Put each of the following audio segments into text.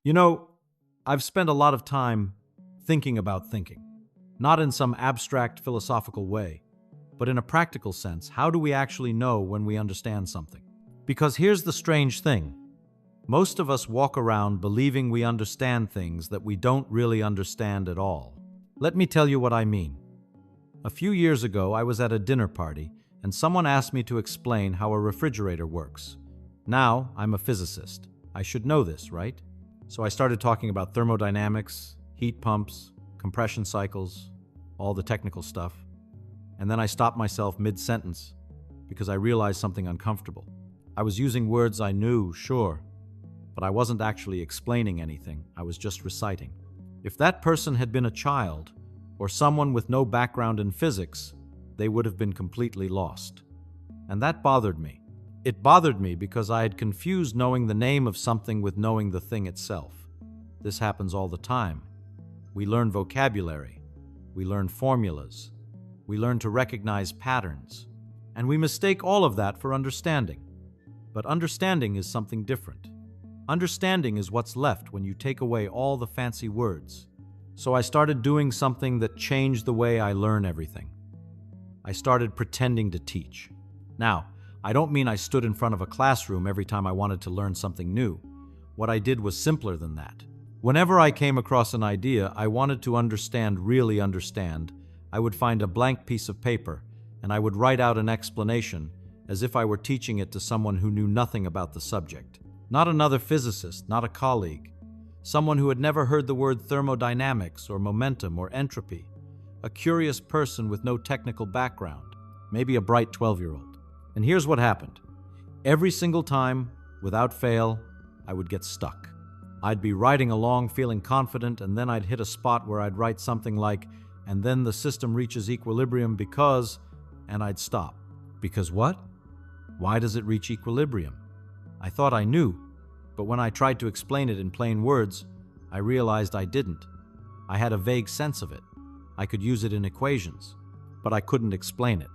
You know, I've spent a lot of time thinking about thinking, not in some abstract philosophical way, but in a practical sense. How do we actually know when we understand something? Because here's the strange thing. Most of us walk around believing we understand things that we don't really understand at all. Let me tell you what I mean. A few years ago, I was at a dinner party, and someone asked me to explain how a refrigerator works. Now, I'm a physicist. I should know this, right? So I started talking about thermodynamics, heat pumps, compression cycles, all the technical stuff. And then I stopped myself mid-sentence because I realized something uncomfortable. I was using words I knew, sure, but I wasn't actually explaining anything. I was just reciting. If that person had been a child or someone with no background in physics, they would have been completely lost. And that bothered me. It bothered me because I had confused knowing the name of something with knowing the thing itself. This happens all the time. We learn vocabulary. We learn formulas. We learn to recognize patterns. And we mistake all of that for understanding. But understanding is something different. Understanding is what's left when you take away all the fancy words. So I started doing something that changed the way I learn everything. I started pretending to teach. Now, I don't mean I stood in front of a classroom every time I wanted to learn something new. What I did was simpler than that. Whenever I came across an idea I wanted to really understand, I would find a blank piece of paper and I would write out an explanation as if I were teaching it to someone who knew nothing about the subject. Not another physicist, not a colleague. Someone who had never heard the word thermodynamics or momentum or entropy. A curious person with no technical background, maybe a bright 12-year-old. And here's what happened. Every single time, without fail, I would get stuck. I'd be riding along feeling confident, and then I'd hit a spot where I'd write something like, and then the system reaches equilibrium because, and I'd stop. Because what? Why does it reach equilibrium? I thought I knew, but when I tried to explain it in plain words, I realized I didn't. I had a vague sense of it. I could use it in equations, but I couldn't explain it.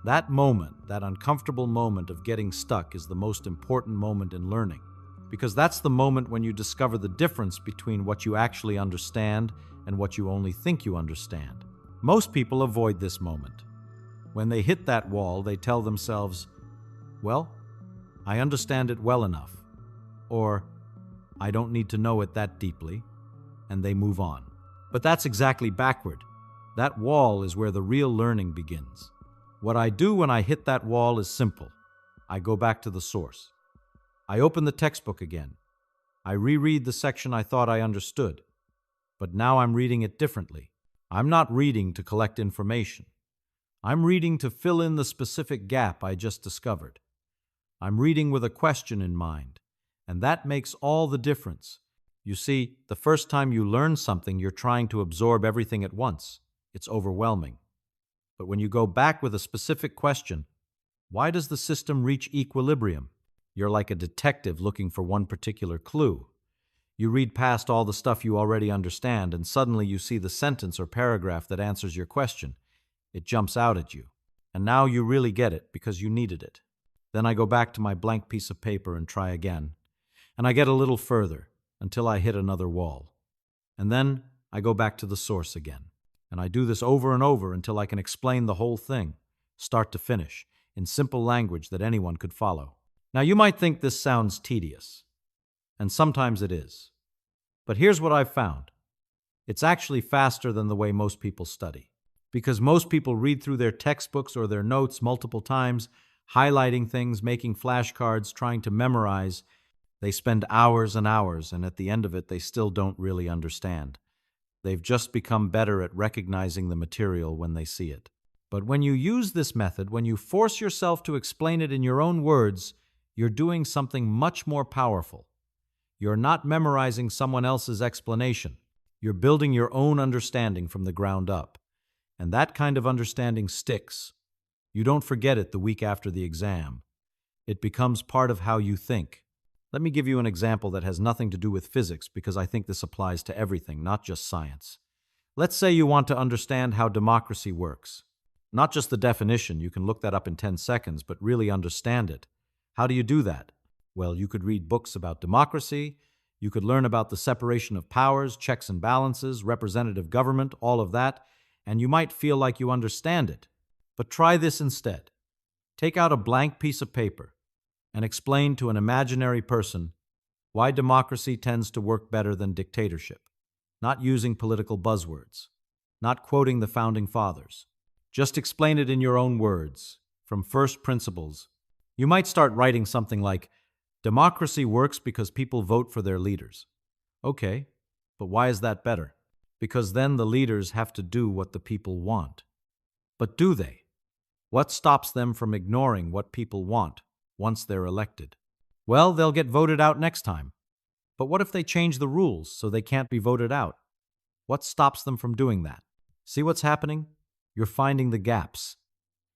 That moment, that uncomfortable moment of getting stuck is the most important moment in learning, because that's the moment when you discover the difference between what you actually understand and what you only think you understand. Most people avoid this moment. When they hit that wall, they tell themselves, well, I understand it well enough, or I don't need to know it that deeply, and they move on. But that's exactly backward. That wall is where the real learning begins. What I do when I hit that wall is simple. I go back to the source. I open the textbook again. I reread the section I thought I understood. But now I'm reading it differently. I'm not reading to collect information. I'm reading to fill in the specific gap I just discovered. I'm reading with a question in mind, and that makes all the difference. You see, the first time you learn something, you're trying to absorb everything at once. It's overwhelming. But when you go back with a specific question, why does the system reach equilibrium? You're like a detective looking for one particular clue. You read past all the stuff you already understand, and suddenly you see the sentence or paragraph that answers your question. It jumps out at you. And now you really get it because you needed it. Then I go back to my blank piece of paper and try again. And I get a little further until I hit another wall. And then I go back to the source again. And I do this over and over until I can explain the whole thing, start to finish, in simple language that anyone could follow. Now you might think this sounds tedious, and sometimes it is. But here's what I've found. It's actually faster than the way most people study. Because most people read through their textbooks or their notes multiple times, highlighting things, making flashcards, trying to memorize. They spend hours and hours, and at the end of it, they still don't really understand. They've just become better at recognizing the material when they see it. But when you use this method, when you force yourself to explain it in your own words, you're doing something much more powerful. You're not memorizing someone else's explanation. You're building your own understanding from the ground up. And that kind of understanding sticks. You don't forget it the week after the exam. It becomes part of how you think. Let me give you an example that has nothing to do with physics because I think this applies to everything, not just science. Let's say you want to understand how democracy works. Not just the definition, you can look that up in 10 seconds, but really understand it. How do you do that? Well, you could read books about democracy, You could learn about the separation of powers, checks and balances, representative government, all of that, and you might feel like you understand it. But try this instead. Take out a blank piece of paper and explain to an imaginary person why democracy tends to work better than dictatorship, not using political buzzwords, not quoting the founding fathers. Just explain it in your own words, from first principles. You might start writing something like, democracy works because people vote for their leaders. Okay, but why is that better? Because then the leaders have to do what the people want. But do they? What stops them from ignoring what people want once they're elected? Well, they'll get voted out next time. But what if they change the rules so they can't be voted out? What stops them from doing that? See what's happening? You're finding the gaps.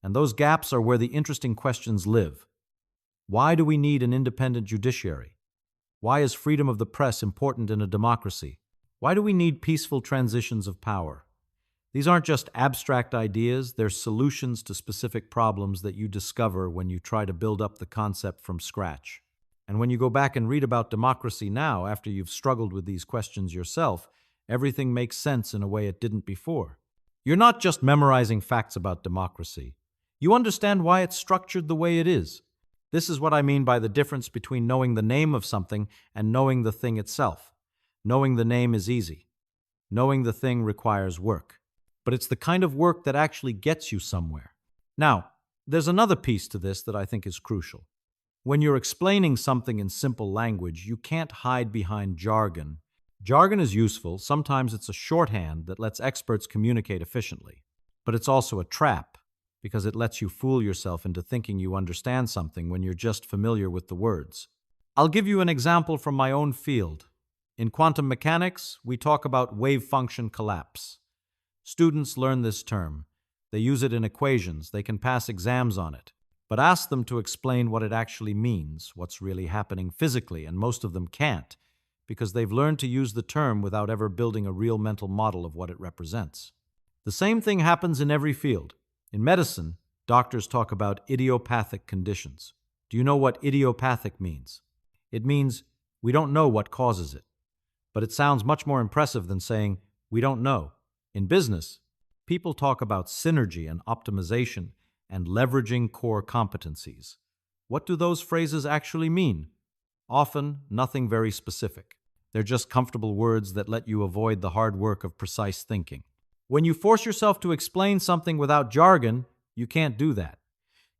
And those gaps are where the interesting questions live. Why do we need an independent judiciary? Why is freedom of the press important in a democracy? Why do we need peaceful transitions of power? These aren't just abstract ideas, they're solutions to specific problems that you discover when you try to build up the concept from scratch. And when you go back and read about democracy now, after you've struggled with these questions yourself, everything makes sense in a way it didn't before. You're not just memorizing facts about democracy. You understand why it's structured the way it is. This is what I mean by the difference between knowing the name of something and knowing the thing itself. Knowing the name is easy. Knowing the thing requires work. But it's the kind of work that actually gets you somewhere. Now, there's another piece to this that I think is crucial. When you're explaining something in simple language, you can't hide behind jargon. Jargon is useful. Sometimes it's a shorthand that lets experts communicate efficiently. But it's also a trap, because it lets you fool yourself into thinking you understand something when you're just familiar with the words. I'll give you an example from my own field. In quantum mechanics, we talk about wave function collapse. Students learn this term. They use it in equations. They can pass exams on it. But ask them to explain what it actually means, what's really happening physically, and most of them can't, because they've learned to use the term without ever building a real mental model of what it represents. The same thing happens in every field. In medicine, doctors talk about idiopathic conditions. Do you know what idiopathic means? It means we don't know what causes it. But it sounds much more impressive than saying we don't know. In business, people talk about synergy and optimization and leveraging core competencies. What do those phrases actually mean? Often, nothing very specific. They're just comfortable words that let you avoid the hard work of precise thinking. When you force yourself to explain something without jargon, you can't do that.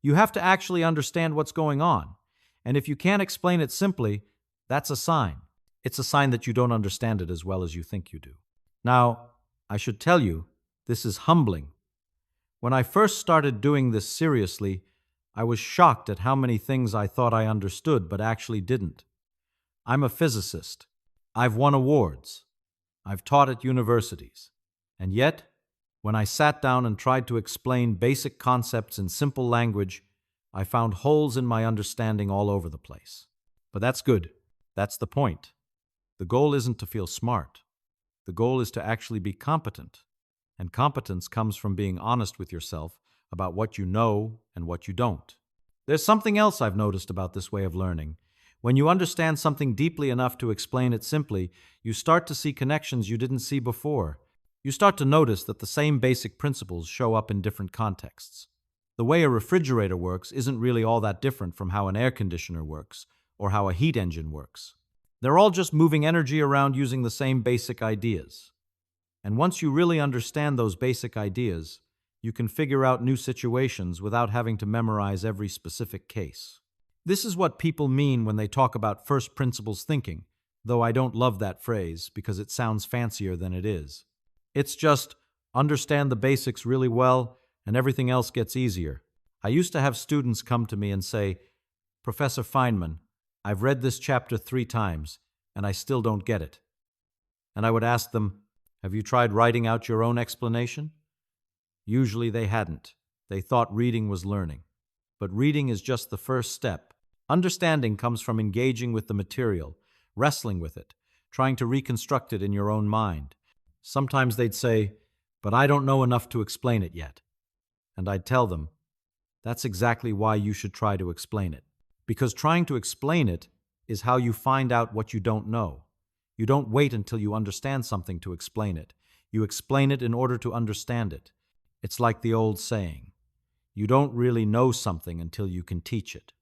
You have to actually understand what's going on. And if you can't explain it simply, that's a sign. It's a sign that you don't understand it as well as you think you do. Now, I should tell you, this is humbling. When I first started doing this seriously, I was shocked at how many things I thought I understood but actually didn't. I'm a physicist. I've won awards. I've taught at universities. And yet, when I sat down and tried to explain basic concepts in simple language, I found holes in my understanding all over the place. But that's good. That's the point. The goal isn't to feel smart. The goal is to actually be competent. And competence comes from being honest with yourself about what you know and what you don't. There's something else I've noticed about this way of learning. When you understand something deeply enough to explain it simply, you start to see connections you didn't see before. You start to notice that the same basic principles show up in different contexts. The way a refrigerator works isn't really all that different from how an air conditioner works or how a heat engine works. They're all just moving energy around using the same basic ideas. And once you really understand those basic ideas, you can figure out new situations without having to memorize every specific case. This is what people mean when they talk about first principles thinking, though I don't love that phrase because it sounds fancier than it is. It's just understand the basics really well and everything else gets easier. I used to have students come to me and say, "Professor Feynman, I've read this chapter 3 times and I still don't get it." And I would ask them, "Have you tried writing out your own explanation?" Usually they hadn't. They thought reading was learning. But reading is just the first step. Understanding comes from engaging with the material, wrestling with it, trying to reconstruct it in your own mind. Sometimes they'd say, "But I don't know enough to explain it yet." And I'd tell them, that's exactly why you should try to explain it. Because trying to explain it is how you find out what you don't know. You don't wait until you understand something to explain it. You explain it in order to understand it. It's like the old saying, you don't really know something until you can teach it.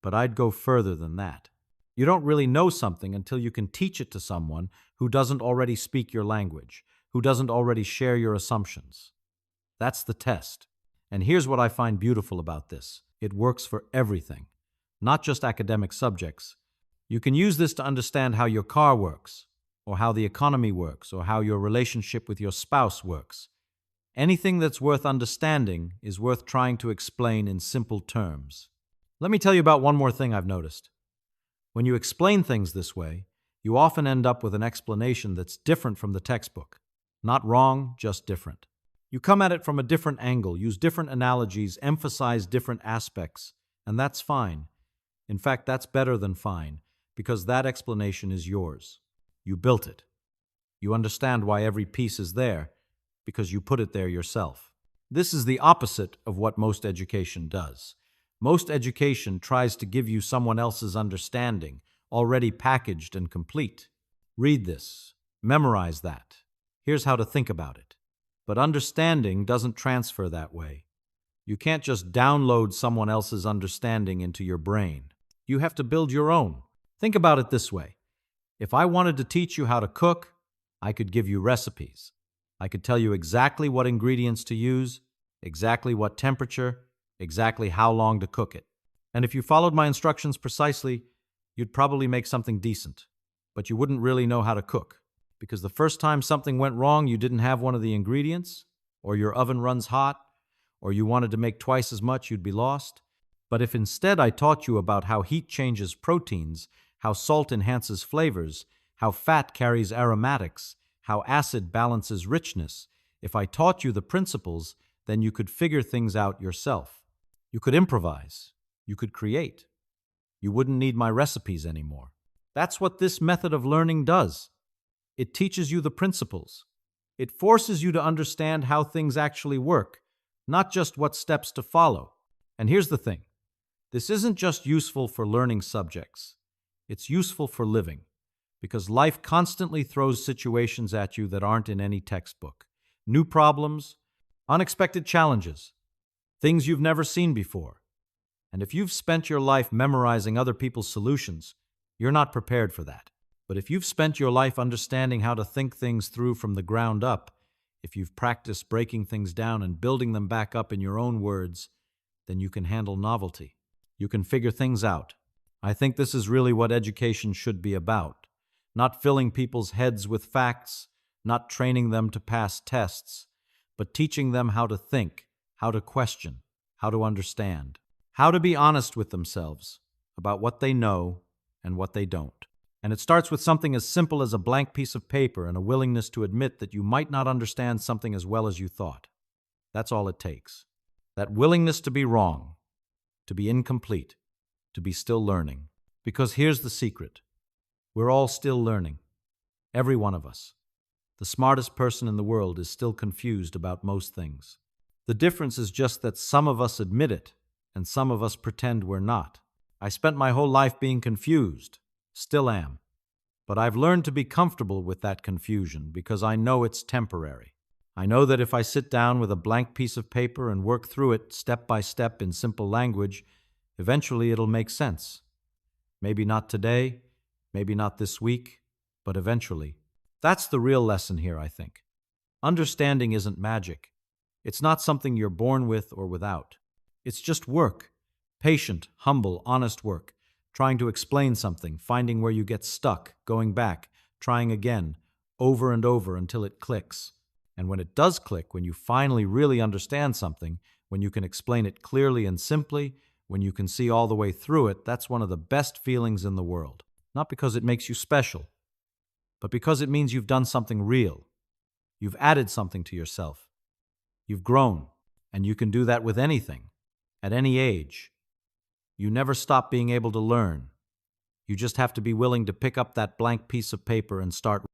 But I'd go further than that. You don't really know something until you can teach it to someone who doesn't already speak your language, who doesn't already share your assumptions. That's the test. And here's what I find beautiful about this. It works for everything, not just academic subjects. You can use this to understand how your car works, or how the economy works, or how your relationship with your spouse works. Anything that's worth understanding is worth trying to explain in simple terms. Let me tell you about one more thing I've noticed. When you explain things this way, you often end up with an explanation that's different from the textbook. Not wrong, just different. You come at it from a different angle, use different analogies, emphasize different aspects, and that's fine. In fact, that's better than fine, because that explanation is yours. You built it. You understand why every piece is there, because you put it there yourself. This is the opposite of what most education does. Most education tries to give you someone else's understanding, already packaged and complete. Read this. Memorize that. Here's how to think about it. But understanding doesn't transfer that way. You can't just download someone else's understanding into your brain. You have to build your own. Think about it this way. If I wanted to teach you how to cook, I could give you recipes. I could tell you exactly what ingredients to use, exactly what temperature, exactly how long to cook it. And if you followed my instructions precisely, you'd probably make something decent. But you wouldn't really know how to cook. Because the first time something went wrong, you didn't have one of the ingredients, or your oven runs hot, or you wanted to make twice as much, you'd be lost. But if instead I taught you about how heat changes proteins, how salt enhances flavors, how fat carries aromatics, how acid balances richness, if I taught you the principles, then you could figure things out yourself. You could improvise. You could create. You wouldn't need my recipes anymore. That's what this method of learning does. It teaches you the principles. It forces you to understand how things actually work, not just what steps to follow. And here's the thing. This isn't just useful for learning subjects. It's useful for living, because life constantly throws situations at you that aren't in any textbook. New problems, unexpected challenges, things you've never seen before. And if you've spent your life memorizing other people's solutions, you're not prepared for that. But if you've spent your life understanding how to think things through from the ground up, if you've practiced breaking things down and building them back up in your own words, then you can handle novelty. You can figure things out. I think this is really what education should be about. Not filling people's heads with facts, not training them to pass tests, but teaching them how to think, how to question, how to understand, how to be honest with themselves about what they know and what they don't. And it starts with something as simple as a blank piece of paper and a willingness to admit that you might not understand something as well as you thought. That's all it takes. That willingness to be wrong, to be incomplete, to be still learning. Because here's the secret. We're all still learning. Every one of us. The smartest person in the world is still confused about most things. The difference is just that some of us admit it, and some of us pretend we're not. I spent my whole life being confused. Still am. But I've learned to be comfortable with that confusion because I know it's temporary. I know that if I sit down with a blank piece of paper and work through it step by step in simple language, eventually it'll make sense. Maybe not today, maybe not this week, but eventually. That's the real lesson here, I think. Understanding isn't magic. It's not something you're born with or without. It's just work. Patient, humble, honest work. Trying to explain something, finding where you get stuck, going back, trying again, over and over until it clicks. And when it does click, when you finally really understand something, when you can explain it clearly and simply, when you can see all the way through it, that's one of the best feelings in the world. Not because it makes you special, but because it means you've done something real. You've added something to yourself. You've grown, and you can do that with anything, at any age. You never stop being able to learn. You just have to be willing to pick up that blank piece of paper and start